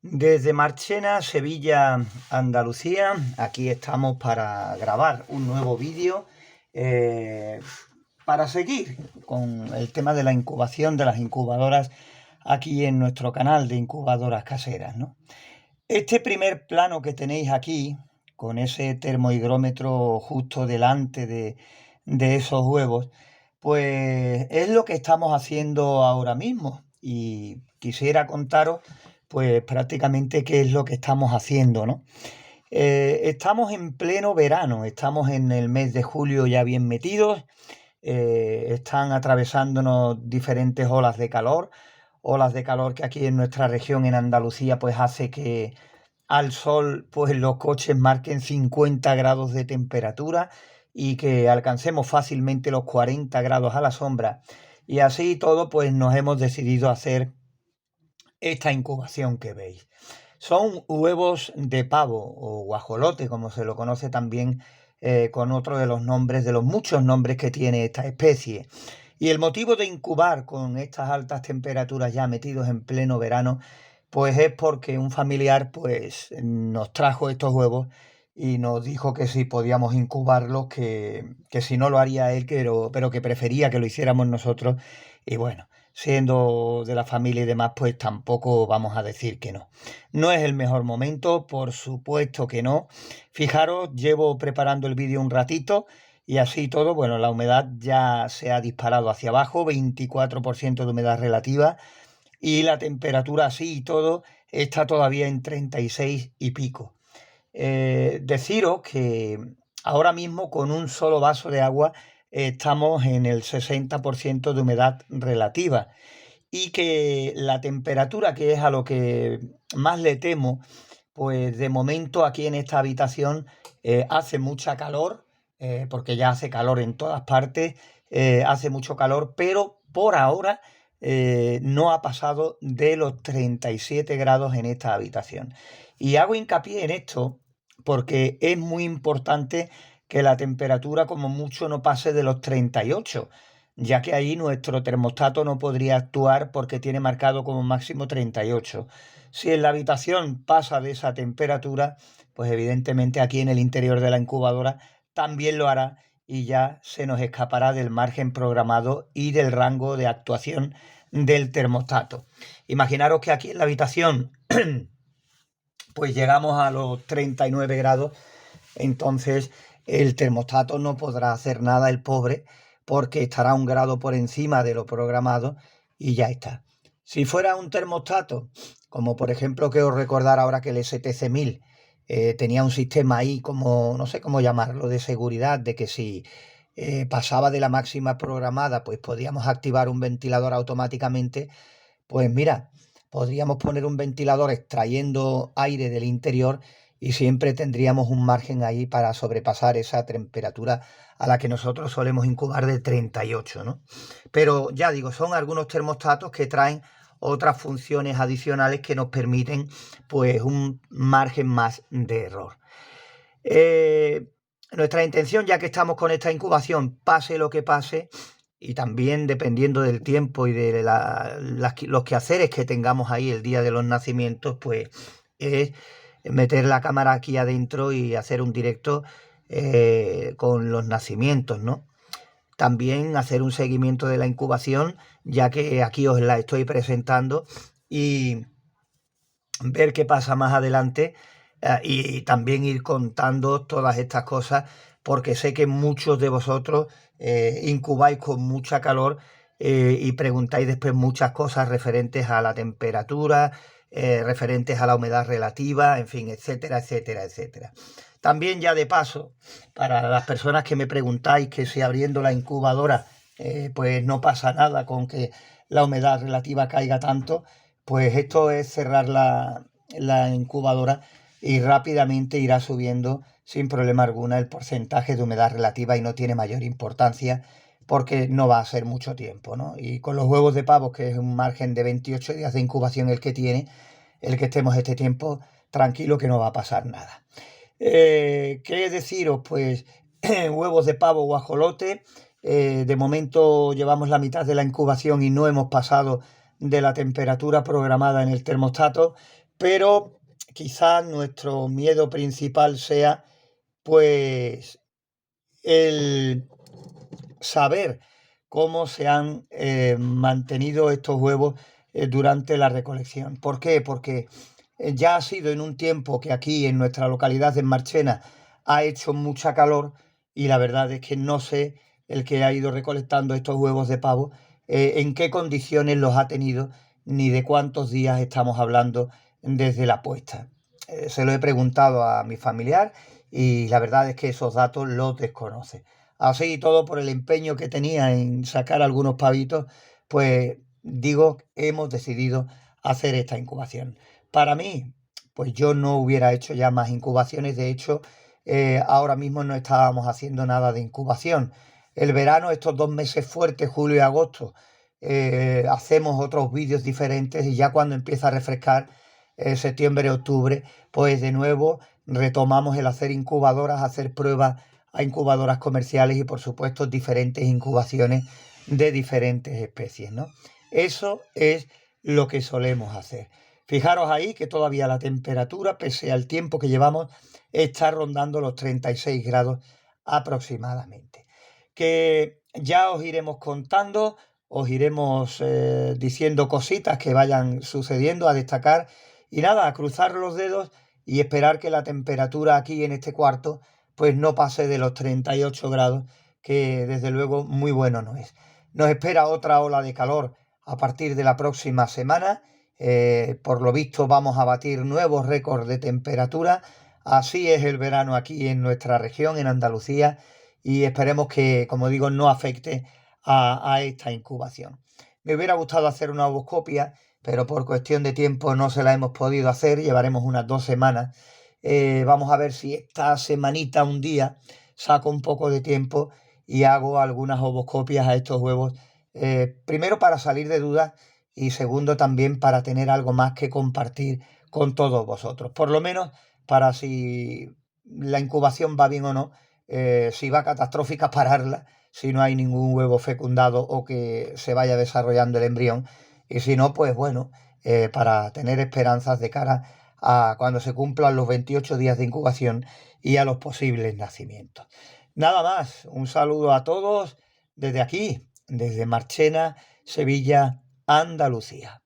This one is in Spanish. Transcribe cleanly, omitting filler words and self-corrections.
Desde Marchena, Sevilla, Andalucía, aquí estamos para grabar un nuevo vídeo eh, para seguir con el tema de la incubación de las incubadoras aquí en nuestro canal de incubadoras caseras, ¿no? Este primer plano que tenéis aquí, con ese termohigrómetro justo delante de esos huevos, pues es lo que estamos haciendo ahora mismo y quisiera contaros pues prácticamente qué es lo que estamos haciendo, ¿no? Estamos en pleno verano, estamos en el mes de julio ya bien metidos, están atravesándonos diferentes olas de calor que aquí en nuestra región, en Andalucía, pues hace que al sol pues los coches marquen 50 grados de temperatura y que alcancemos fácilmente los 40 grados a la sombra. Y así todo pues nos hemos decidido a hacer esta incubación que veis. Son huevos de pavo o guajolote, como se lo conoce también con otro de los nombres, de los muchos nombres que tiene esta especie. Y el motivo de incubar con estas altas temperaturas ya metidos en pleno verano, pues es porque un familiar pues nos trajo estos huevos y nos dijo que si podíamos incubarlos, que si no lo haría él, pero que prefería que lo hiciéramos nosotros. Y bueno, siendo de la familia y demás, pues tampoco vamos a decir que no. No es el mejor momento, por supuesto que no. Fijaros, llevo preparando el vídeo un ratito y así todo, bueno, la humedad ya se ha disparado hacia abajo, 24% de humedad relativa y la temperatura así y todo está todavía en 36 y pico. Deciros que ahora mismo con un solo vaso de agua estamos en el 60% de humedad relativa y que la temperatura, que es a lo que más le temo, pues de momento aquí en esta habitación hace mucha calor, porque ya hace calor en todas partes, hace mucho calor, pero por ahora no ha pasado de los 37 grados en esta habitación. Y hago hincapié en esto porque es muy importante que la temperatura como mucho no pase de los 38, ya que ahí nuestro termostato no podría actuar porque tiene marcado como máximo 38. Si en la habitación pasa de esa temperatura, pues evidentemente aquí en el interior de la incubadora también lo hará y ya se nos escapará del margen programado y del rango de actuación del termostato. Imaginaros que aquí en la habitación pues llegamos a los 39 grados, entonces el termostato no podrá hacer nada, el pobre, porque estará un grado por encima de lo programado y ya está. Si fuera un termostato, como por ejemplo que os recordar ahora que el STC 1000 tenía un sistema ahí como, no sé cómo llamarlo, de seguridad, de que si pasaba de la máxima programada, pues podíamos activar un ventilador automáticamente, pues mira, podríamos poner un ventilador extrayendo aire del interior y siempre tendríamos un margen ahí para sobrepasar esa temperatura a la que nosotros solemos incubar de 38, ¿no? Pero ya digo, son algunos termostatos que traen otras funciones adicionales que nos permiten pues un margen más de error. Nuestra intención, ya que estamos con esta incubación, pase lo que pase, y también dependiendo del tiempo y de los quehaceres que tengamos ahí el día de los nacimientos, pues es meter la cámara aquí adentro y hacer un directo con los nacimientos, ¿no? También hacer un seguimiento de la incubación, ya que aquí os la estoy presentando, y ver qué pasa más adelante, y también ir contando todas estas cosas, porque sé que muchos de vosotros incubáis con mucha calor y preguntáis después muchas cosas referentes a la temperatura, referentes a la humedad relativa, en fin, etcétera, etcétera, etcétera. También ya de paso, para las personas que me preguntáis que si abriendo la incubadora pues no pasa nada con que la humedad relativa caiga tanto, pues esto es cerrar la incubadora y rápidamente irá subiendo sin problema alguna el porcentaje de humedad relativa y no tiene mayor importancia porque no va a ser mucho tiempo, ¿no? Y con los huevos de pavo, que es un margen de 28 días de incubación el que tiene, el que estemos este tiempo, tranquilo que no va a pasar nada. ¿Qué deciros? Pues huevos de pavo o ajolote. De momento llevamos la mitad de la incubación y no hemos pasado de la temperatura programada en el termostato, pero quizás nuestro miedo principal sea pues el saber cómo se han mantenido estos huevos durante la recolección. ¿Por qué? Porque ya ha sido en un tiempo que aquí en nuestra localidad de Marchena ha hecho mucha calor y la verdad es que no sé el que ha ido recolectando estos huevos de pavo en qué condiciones los ha tenido ni de cuántos días estamos hablando desde la puesta. Se lo he preguntado a mi familiar y la verdad es que esos datos los desconoce. Así y todo por el empeño que tenía en sacar algunos pavitos, pues digo, hemos decidido hacer esta incubación. Para mí, pues yo no hubiera hecho ya más incubaciones. De hecho, ahora mismo no estábamos haciendo nada de incubación. El verano, estos 2 meses fuertes, julio y agosto, hacemos otros vídeos diferentes y ya cuando empieza a refrescar, septiembre, octubre, pues de nuevo retomamos el hacer incubadoras, hacer pruebas a incubadoras comerciales y por supuesto diferentes incubaciones de diferentes especies, ¿no? Eso es lo que solemos hacer. Fijaros ahí que todavía la temperatura, pese al tiempo que llevamos, está rondando los 36 grados aproximadamente. Que ya os iremos contando, os iremos diciendo cositas que vayan sucediendo a destacar y nada, a cruzar los dedos y esperar que la temperatura aquí en este cuarto pues no pase de los 38 grados, que desde luego muy bueno no es. Nos espera otra ola de calor a partir de la próxima semana. Por lo visto vamos a batir nuevos récords de temperatura. Así es el verano aquí en nuestra región, en Andalucía, y esperemos que, como digo, no afecte a esta incubación. Me hubiera gustado hacer una ovoscopia, pero por cuestión de tiempo no se la hemos podido hacer. Llevaremos unas 2 semanas. Vamos a ver si esta semanita, un día, saco un poco de tiempo y hago algunas ovoscopias a estos huevos. Primero para salir de dudas y segundo también para tener algo más que compartir con todos vosotros. Por lo menos para si la incubación va bien o no, si va catastrófica, pararla, si no hay ningún huevo fecundado o que se vaya desarrollando el embrión. Y si no, pues bueno, para tener esperanzas de cara a cuando se cumplan los 28 días de incubación y a los posibles nacimientos. Nada más, un saludo a todos desde aquí, desde Marchena, Sevilla, Andalucía.